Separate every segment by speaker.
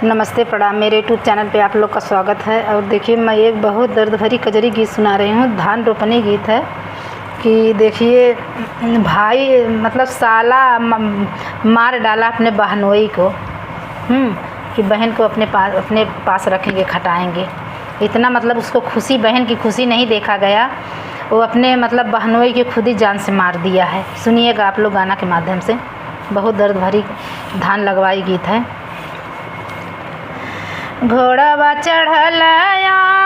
Speaker 1: नमस्ते प्रणाम। मेरे यूट्यूब चैनल पे आप लोग का स्वागत है। और देखिए, मैं एक बहुत दर्द भरी कजरी गीत सुना रही हूँ। धान रोपनी गीत है कि देखिए, भाई मतलब साला मार डाला अपने बहनोई को, कि बहन को अपने पास रखेंगे, खटाएंगे। इतना मतलब उसको खुशी, बहन की खुशी नहीं देखा गया, वो अपने मतलब बहनोई की खुद ही जान से मार दिया है। सुनिएगा आप लोग गाना के माध्यम से। बहुत दर्द भरी धान लगवाई गीत है। घोड़वा चढ़ल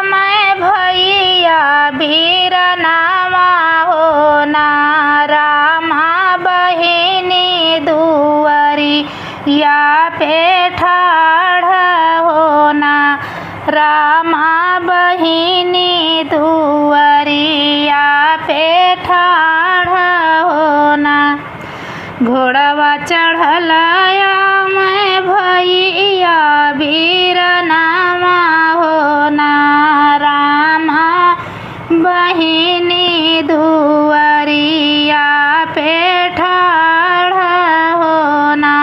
Speaker 1: मैं भैया बीरनामा हो ना, रामा बहिनी दुआरी या पे ठाढ़ हो ना, रामा बहिनी दुआरी या पे ठाढ़ हो ना। घोड़वा चढ़ल मैं भैया बीरनामा हो ना, रामा बहिनी दुआरिया पे ठाढ़ हो ना,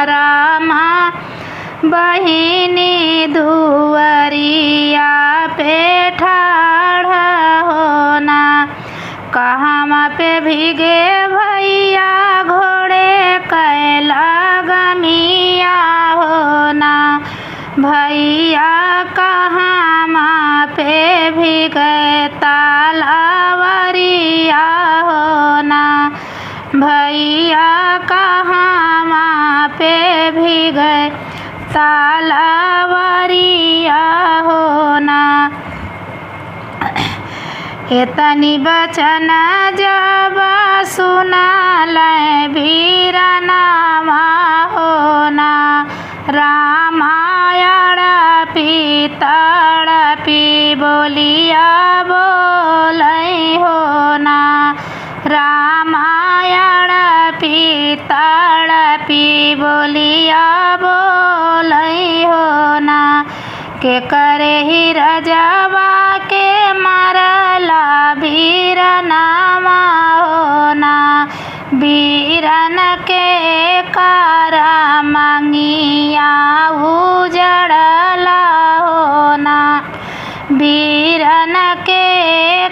Speaker 1: रामा बहिनी दुआरिया पे ठाढ़ हो ना। कहवा पे भीगे भैया घोड़े कैला गमिया हो ना, भैया कहवा पे भीगे तालावरिया हो ना, भैया कहवा पे भीगे तालावरिया हो ना। एतनी बचन जब सुनाल बीरनामा हो ना, रामायण तड़पी बोलिया बोलै हो ना, रामायण तड़पी बोलिया बोलै हो ना। के करे ही रजवा के मारला बीरनामा हो ना, बीरन के कारा मांगिया उजड़ला हो ना, बीरन के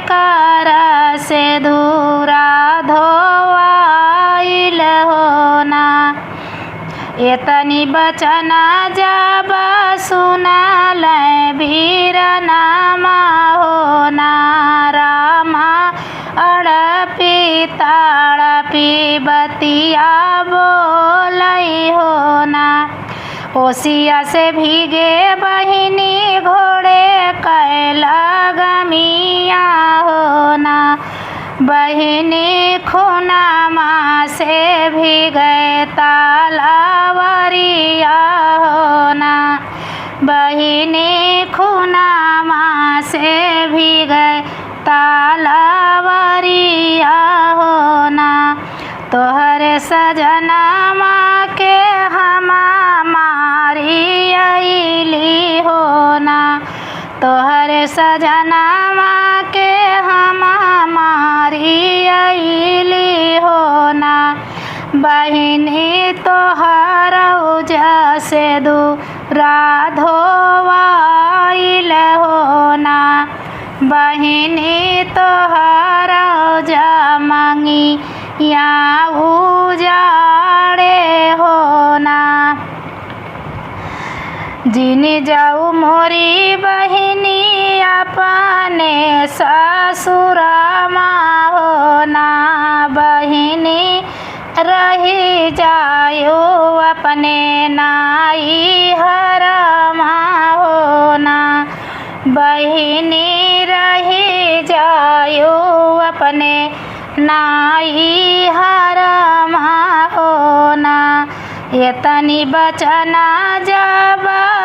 Speaker 1: कारा से धूरा धोवाइल हो ना। एतनी बचन जब सुनाल बीरनामा हो ना, रामा अड़पी तड़पी बतिया बोलै हो ना। ओसिया से भीगे बहिनी घोड़े कैला गमिया हो ना, बहिनी खूनामा से भीगे तालावरिया हो ना, बहिनी खूनामा से भीगे तालावरिया हो ना। तोहरे सजनामा के हमा मारी अइली हो ना, तोहरे सजनामा के हमा मारी अइली हो ना। बहिनी तोहर जैसे दूरा धोवाइल हो ना, बहिनी तोहर जमांगी या उजाड़े हो ना। जिनी जाऊ मोरी बहिनी अपने ससुरामा हो ना, बहिनी रही जायो अपने नाई हरमा हो ना, बहिनी रही जायो अपने नाई हरमा हो ना। एतनी बचना जब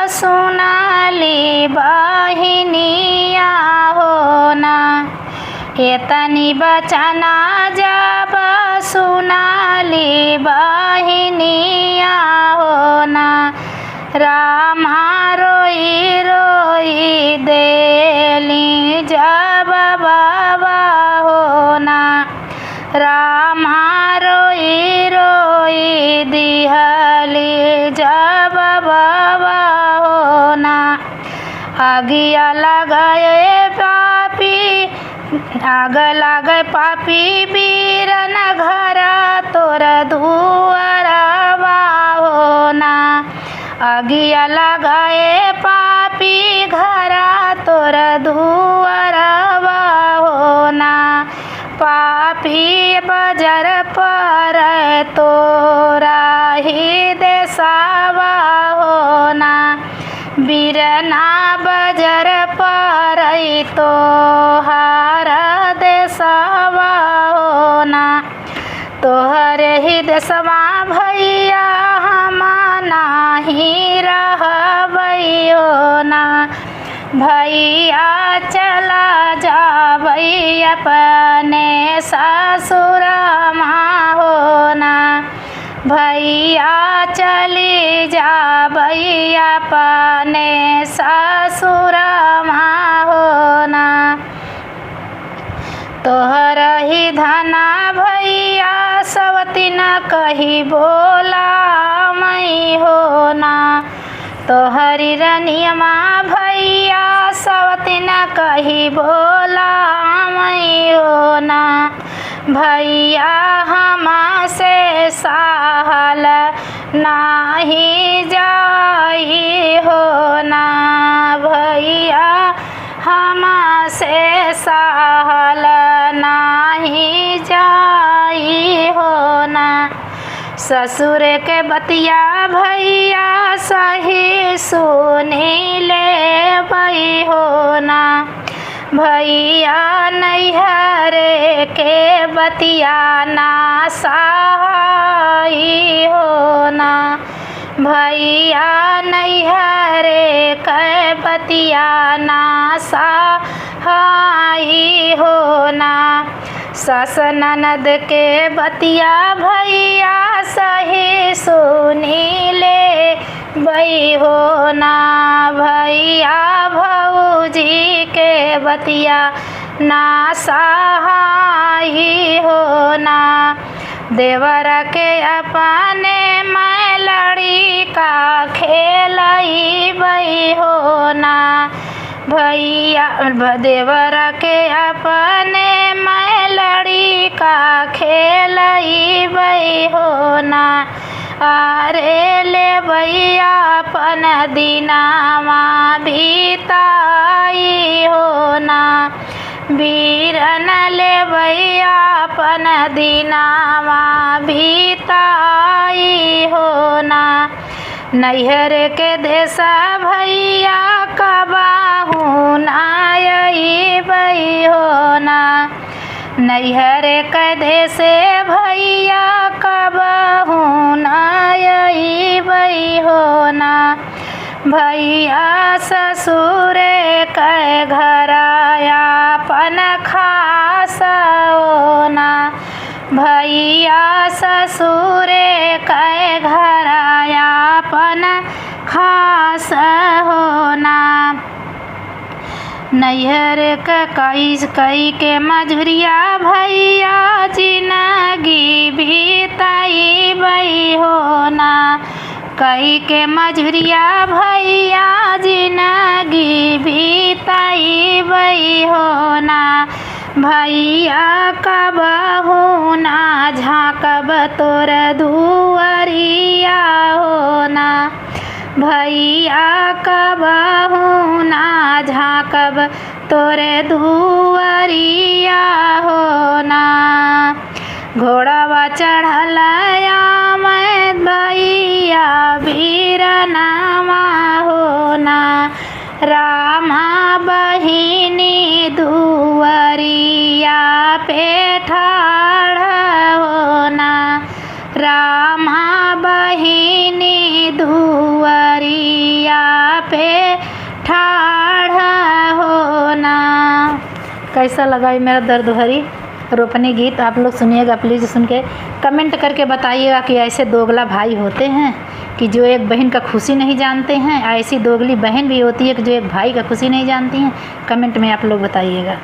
Speaker 1: सुनाली बहिनिया हो ना, एतनी बचना जब सुनाली बहिनिया हो ना, रामा रोई रोई देली जब बाबा हो ना, रामा रोई रोई दिहली जब बाबा आगिया लगाए पापी, आग लागे पापी बीरन घर तोर दुआरवा होना। आगिया लगाए पापी घर तोर दुआरवा होना। पापी बजर पर तोरा ही देसावा होना। बीरना बजर पर तोहार देसवा होना। तोहर ही देसवा भैया हम नाही रहबै होना। भैया चला जाबै अपने ससुरमा होना। भैया चली जाबै अपने ससुरमा होना। तोहर ही धना भैया सवतीन कही बोला मई होना। तोहरी रनियमा भैया सवतीन कही बोला मई होना। भैया हमसे सहल नाही जाई होना। भैया हमसे सहल नाही जाई होना। ससुर के बतिया भैया सही सुनी ले बई होना। भैया नैहर के बतिया ना सहाई होना। भैया नैहर के बतिया ना सहाई होना। सस ननद के बतिया भैया सही सुनी ले बई होना। भैया भौजी के बतिया ना सहाई होना। देवर के अपने मैं लड़िका खेलई बई होना। भैया देवर के अपने मैं लड़िका खेलई बई होना। अरे ले भैया अपन दिनावा बीताई होना। बीरन ले भैया अपन दिनावा बीताई होना। नैहर के देसा भैया कबाहू नाई बई होना। नैहर के देसे भैया कबाहू नाई बई होना। भैया ससुर के घर अपन खास होना। भैया ससुर के घर अपन खास होना। नैहर कई के मजूरिया भैया जिंदगी बीताई बई होना। कई के मजूरिया भैया जिंदगी बीताई बई होना। भैया कबहू ना झाँकब तोर दुआरिया होना। भैया कबहू ना झाँकब तोरे दुआरिया होना। घोड़ावा चढ़ल मैं भैया बीरनामा होना। रामा बहिनी दुआरिया पे ठाड़ होना। रामा बहिनी दुआरिया पे ठाड़ होना। कैसा लगा ये मेरा दर्द भरी रोपनी गीत? आप लोग सुनिएगा प्लीज़, सुन के कमेंट करके बताइएगा कि ऐसे दोगला भाई होते हैं कि जो एक बहन का खुशी नहीं जानते हैं। ऐसी दोगली बहन भी होती है कि जो एक भाई का खुशी नहीं जानती हैं। कमेंट में आप लोग बताइएगा।